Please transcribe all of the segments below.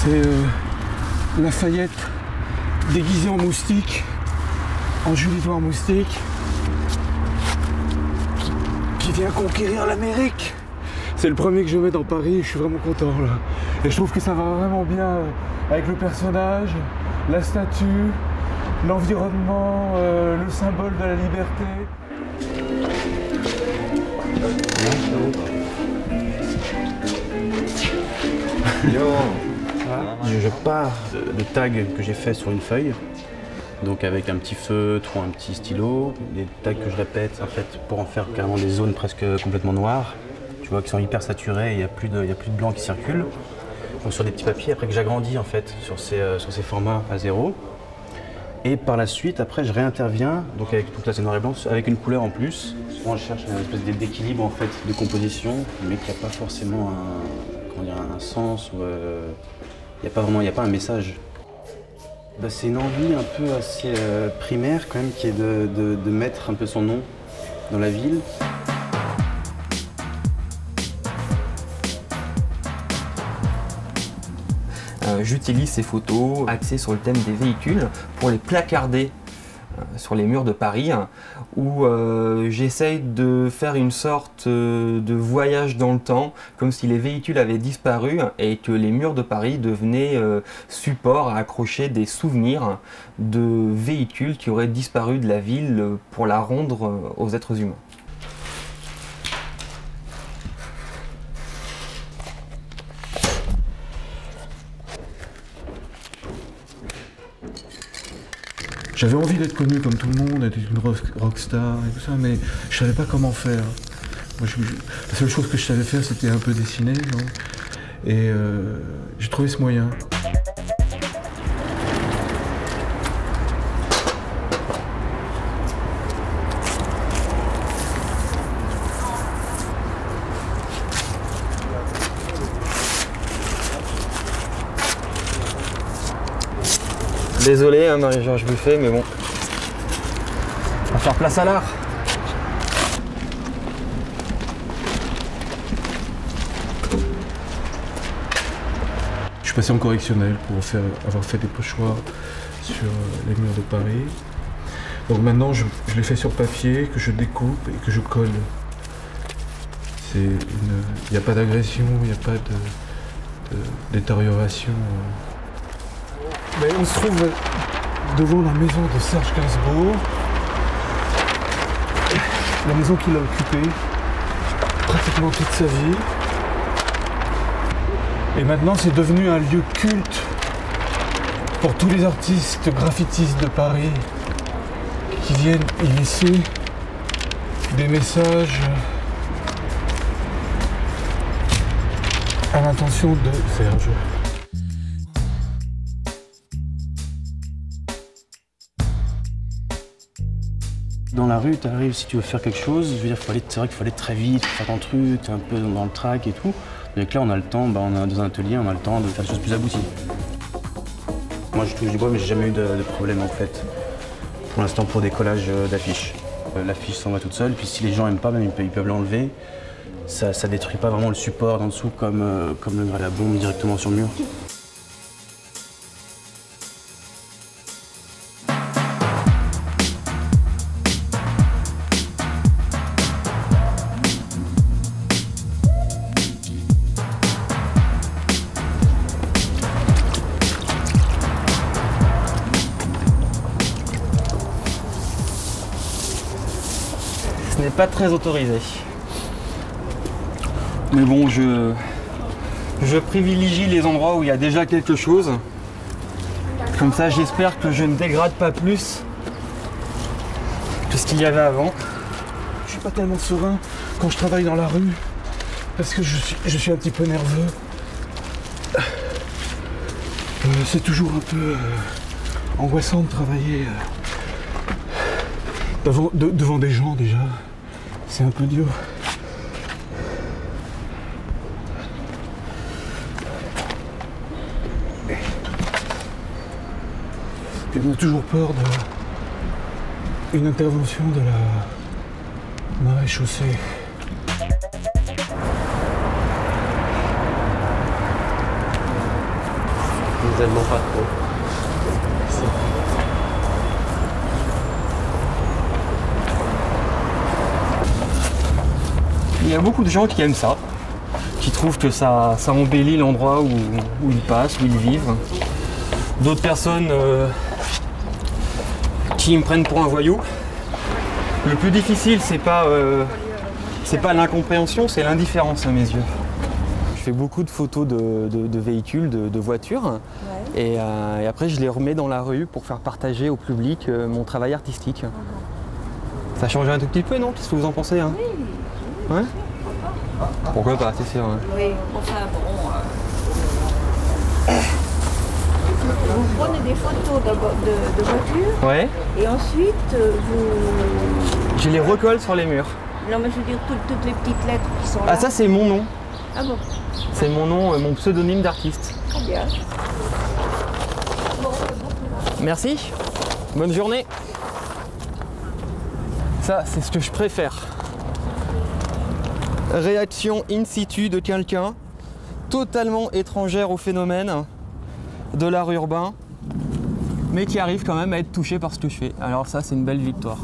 C'est Lafayette déguisé en moustique, en Julie Edouard moustique, qui vient conquérir l'Amérique. C'est le premier que je mets dans Paris, je suis vraiment content là. Et je trouve que ça va vraiment bien avec le personnage, la statue, l'environnement, le symbole de la liberté. Je pars de tags que j'ai fait sur une feuille, donc avec un petit feutre ou un petit stylo, des tags que je répète en fait pour en faire carrément des zones presque complètement noires, tu vois, qui sont hyper saturées, il n'y a plus de blanc qui circule. Donc sur des petits papiers, après que j'agrandis en fait sur ces formats à 0. Et par la suite, après, je réinterviens, donc là c'est noir et blanc, avec une couleur en plus. Souvent, je cherche une espèce d'équilibre en fait de composition, mais qui n'a pas forcément un sens ou il n'y a pas un message. Bah, c'est une envie un peu assez primaire quand même, qui est de mettre un peu son nom dans la ville. J'utilise ces photos axées sur le thème des véhicules pour les placarder sur les murs de Paris, où j'essaye de faire une sorte de voyage dans le temps, comme si les véhicules avaient disparu et que les murs de Paris devenaient support à accrocher des souvenirs de véhicules qui auraient disparu de la ville pour la rendre aux êtres humains. J'avais envie d'être connu comme tout le monde, d'être une rockstar et tout ça, mais je savais pas comment faire. Moi, la seule chose que je savais faire, c'était un peu dessiner, non ? Et j'ai trouvé ce moyen. Désolé hein, Marie-Georges Buffet, mais bon, on va faire place à l'art. Je suis passé en correctionnel pour avoir fait des pochoirs sur les murs de Paris. Donc maintenant, je les fais sur papier, que je découpe et que je colle. Il n'y a pas d'agression, il n'y a pas de détérioration. Mais on se trouve devant la maison de Serge Gainsbourg, la maison qu'il a occupée pratiquement toute sa vie. Et maintenant c'est devenu un lieu culte pour tous les artistes graffitistes de Paris qui viennent y laisser des messages à l'intention de Serge. Dans la rue, tu arrives, si tu veux faire quelque chose, je veux dire, c'est vrai qu'il faut aller très vite, faire ton truc, tu es un peu dans le track et tout. Donc là, on a le temps, on est dans un atelier, on a le temps de faire des choses plus abouties. Moi, je touche du bois, mais j'ai jamais eu de problème en fait. Pour l'instant, pour des collages d'affiches. L'affiche s'en va toute seule, puis si les gens aiment pas, même ils peuvent l'enlever. Ça détruit pas vraiment le support d'en dessous comme la bombe directement sur le mur. Ce n'est pas très autorisé. Mais bon, je privilégie les endroits où il y a déjà quelque chose. Comme ça, j'espère que je ne dégrade pas plus que ce qu'il y avait avant. Je suis pas tellement serein quand je travaille dans la rue, parce que je suis un petit peu nerveux. C'est toujours un peu angoissant de travailler devant des gens déjà. C'est un peu dur. Et on a toujours peur d'une intervention de la maréchaussée. aimeront pas trop. Il y a beaucoup de gens qui aiment ça, qui trouvent que ça embellit l'endroit où ils passent, où ils vivent. D'autres personnes qui me prennent pour un voyou. Le plus difficile, c'est pas l'incompréhension, c'est l'indifférence à mes yeux. Je fais beaucoup de photos de véhicules, de voitures, ouais. Et après je les remets dans la rue pour faire partager au public mon travail artistique. Ça change un tout petit peu, non? Qu'est-ce que vous en pensez, hein? Oui. Ouais? Pourquoi pas, c'est sûr. Hein. Oui, enfin bon. Vous prenez des photos de voitures, ouais. Et ensuite vous. Je les recolle sur les murs. Non, mais je veux dire toutes les petites lettres qui sont là. Ah, ça c'est mon nom. Ah bon? C'est mon nom, mon pseudonyme d'artiste. Très bien. Merci. Bonne journée. Ça, c'est ce que je préfère. Réaction in situ de quelqu'un totalement étrangère au phénomène de l'art urbain, mais qui arrive quand même à être touché par ce que je fais. Alors ça, c'est une belle victoire.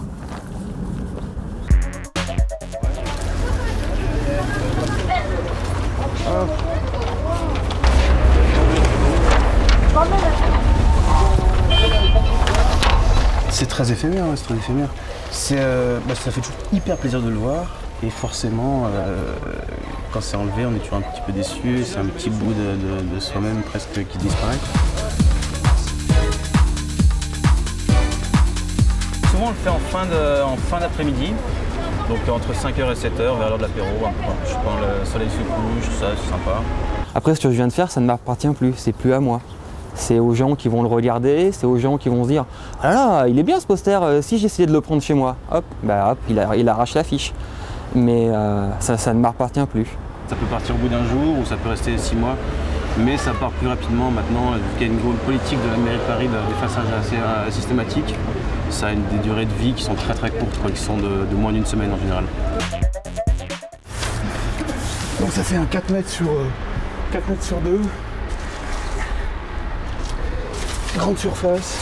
C'est très éphémère, c'est très éphémère. Ça fait toujours hyper plaisir de le voir. Et forcément, quand c'est enlevé, on est toujours un petit peu déçu. C'est un petit bout de soi-même presque qui disparaît. Souvent, on le fait en fin d'après-midi. Donc entre 5h et 7h, vers l'heure de l'apéro. Je prends le soleil se couche, ça, c'est sympa. Après, ce que je viens de faire, ça ne m'appartient plus. C'est plus à moi. C'est aux gens qui vont le regarder, c'est aux gens qui vont se dire « Ah là, il est bien ce poster, si j'essayais de le prendre chez moi, hop, il arrache l'affiche. » Mais ça ne m'appartient plus. Ça peut partir au bout d'un jour ou ça peut rester 6 mois, mais ça part plus rapidement maintenant. Vu qu'il y a une politique de la mairie de Paris d'effaçage assez systématique, ça a des durées de vie qui sont très courtes, qui sont de moins d'une semaine en général. Donc ça fait un 4 mètres sur 2. Grande surface.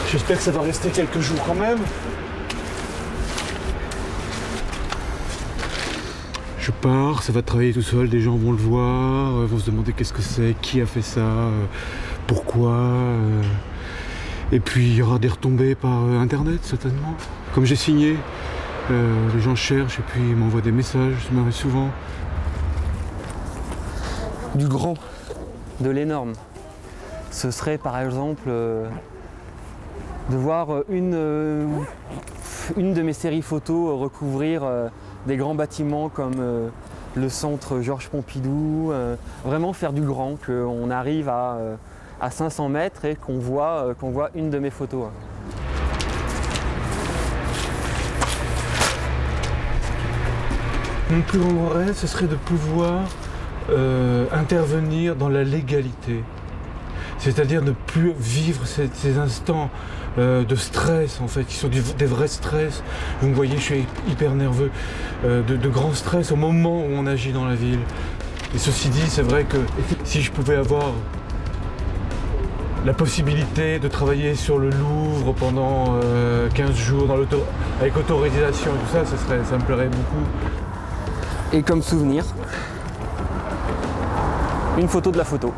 J'espère que ça va rester quelques jours quand même. Je pars, ça va travailler tout seul, des gens vont le voir, vont se demander qu'est-ce que c'est, qui a fait ça, pourquoi. Et puis il y aura des retombées par internet certainement. Comme j'ai signé, les gens cherchent et puis ils m'envoient des messages, ça m'arrive souvent. Du grand, de l'énorme. Ce serait par exemple de voir une de mes séries photos recouvrir des grands bâtiments comme le centre Georges Pompidou, vraiment faire du grand, qu'on arrive à 500 mètres et qu'on voit une de mes photos. Mon plus grand rêve, ce serait de pouvoir intervenir dans la légalité. C'est-à-dire ne plus vivre ces instants de stress, en fait, qui sont des vrais stress. Vous me voyez, je suis hyper nerveux, de grands stress au moment où on agit dans la ville. Et ceci dit, c'est vrai que si je pouvais avoir la possibilité de travailler sur le Louvre pendant 15 jours avec autorisation et tout ça, ça me plairait beaucoup. Et comme souvenir, une photo de la photo.